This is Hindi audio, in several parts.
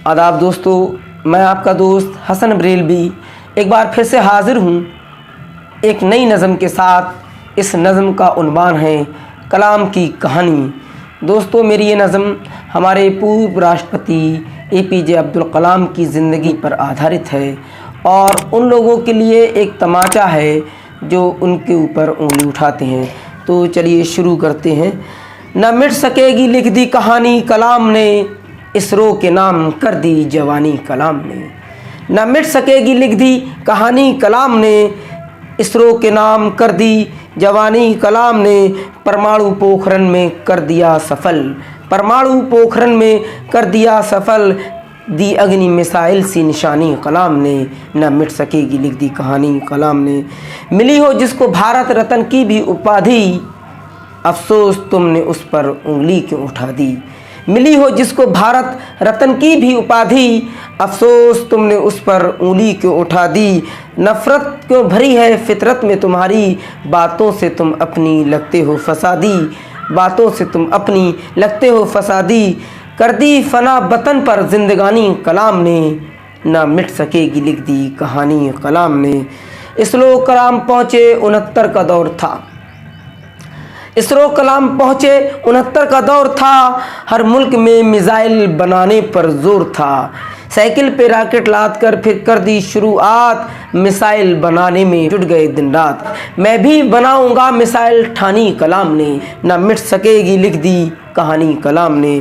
आदाब दोस्तों, मैं आपका दोस्त हसन बरेलवी एक बार फिर से हाज़िर हूँ एक नई नज़म के साथ। इस नज़म का उन्वान है कलाम की कहानी। दोस्तों, मेरी ये नज़म हमारे पूर्व राष्ट्रपति APJ अब्दुल कलाम की ज़िंदगी पर आधारित है और उन लोगों के लिए एक तमाचा है जो उनके ऊपर उंगली उठाते हैं। तो चलिए शुरू करते हैं। न मिट सकेगी लिख दी कहानी कलाम ने, इसरो के नाम कर दी जवानी कलाम ने। न मिट सकेगी लिख दी कहानी कलाम ने, इसरो के नाम कर दी जवानी कलाम ने। परमाणु पोखरण में कर दिया सफल, परमाणु पोखरण में कर दिया सफल, दी अग्नि मिसाइल सी निशानी कलाम ने। न मिट सकेगी लिख दी कहानी कलाम ने। मिली हो जिसको भारत रत्न की भी उपाधि, अफसोस तुमने उस पर उंगली क्यों उठा दी। मिली हो जिसको भारत रत्न की भी उपाधि, अफसोस तुमने उस पर उंगली क्यों उठा दी। नफ़रत क्यों भरी है फितरत में तुम्हारी, बातों से तुम अपनी लगते हो फसादी, बातों से तुम अपनी लगते हो फसादी। कर दी फना वतन पर जिंदगानी कलाम ने, ना मिट सकेगी लिख दी कहानी कलाम ने। इसरो कलाम पहुँचे 69 का दौर था, इसरो कलाम पहुँचे 69 का दौर था। हर मुल्क में मिसाइल बनाने पर जोर था, साइकिल पे रॉकेट लाद कर फिर कर दी शुरुआत, मिसाइल बनाने में जुट गए दिन रात। मैं भी बनाऊंगा मिसाइल ठानी कलाम ने, ना मिट सकेगी लिख दी कहानी कलाम ने।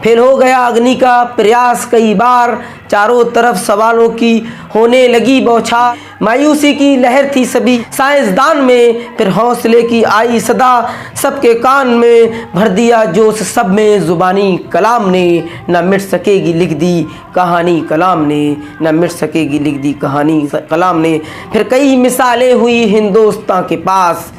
फेल हो गया अग्नि का प्रयास कई बार, चारों तरफ सवालों की होने लगी बौछार। मायूसी की लहर थी सभी साइंसदान में, फिर हौसले की आई सदा सबके कान में। भर दिया जोश सब में जुबानी कलाम ने, न मिट सकेगी लिख दी कहानी कलाम ने, न मिट सकेगी लिख दी कहानी कलाम ने। फिर कई मिसालें हुई हिंदुस्तान के पास,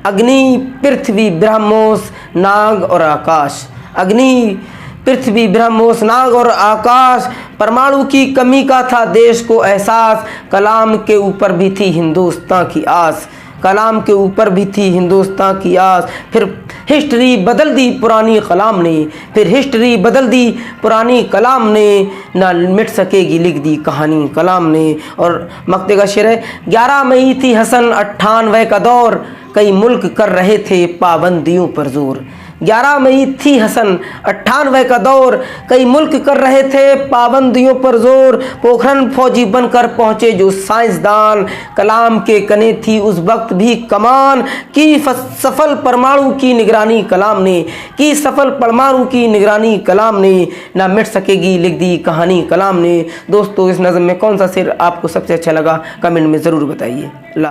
अग्नि पृथ्वी ब्रह्मोस नाग और आकाश। अग्नि पृथ्वी ब्रह्मोस नाग और आकाश। परमाणु की कमी का था देश को एहसास, कलाम के ऊपर भी थी हिंदुस्तान की आस, कलाम के ऊपर भी थी हिंदुस्तान की आस। फिर हिस्ट्री बदल दी पुरानी कलाम ने, फिर हिस्ट्री बदल दी पुरानी कलाम ने, ना मिट सकेगी लिख दी कहानी कलाम ने। और मक्ते का शेर है, 11 मई थी हसन 98 का दौर, कई मुल्क कर रहे थे पाबंदियों पर जोर। 11 मई थी हसन 98 का दौर, कई मुल्क कर रहे थे पाबंदियों पर जोर। पोखरण फौजी बनकर पहुँचे जो साइंसदान, कलाम के कने थी उस वक्त भी कमान। की सफल परमाणु की निगरानी कलाम ने, की सफल परमाणु की निगरानी कलाम ने, ना मिट सकेगी लिख दी कहानी कलाम ने। दोस्तों, इस नज़म में कौन सा शेर आपको सबसे अच्छा लगा कमेंट में ज़रूर बताइए।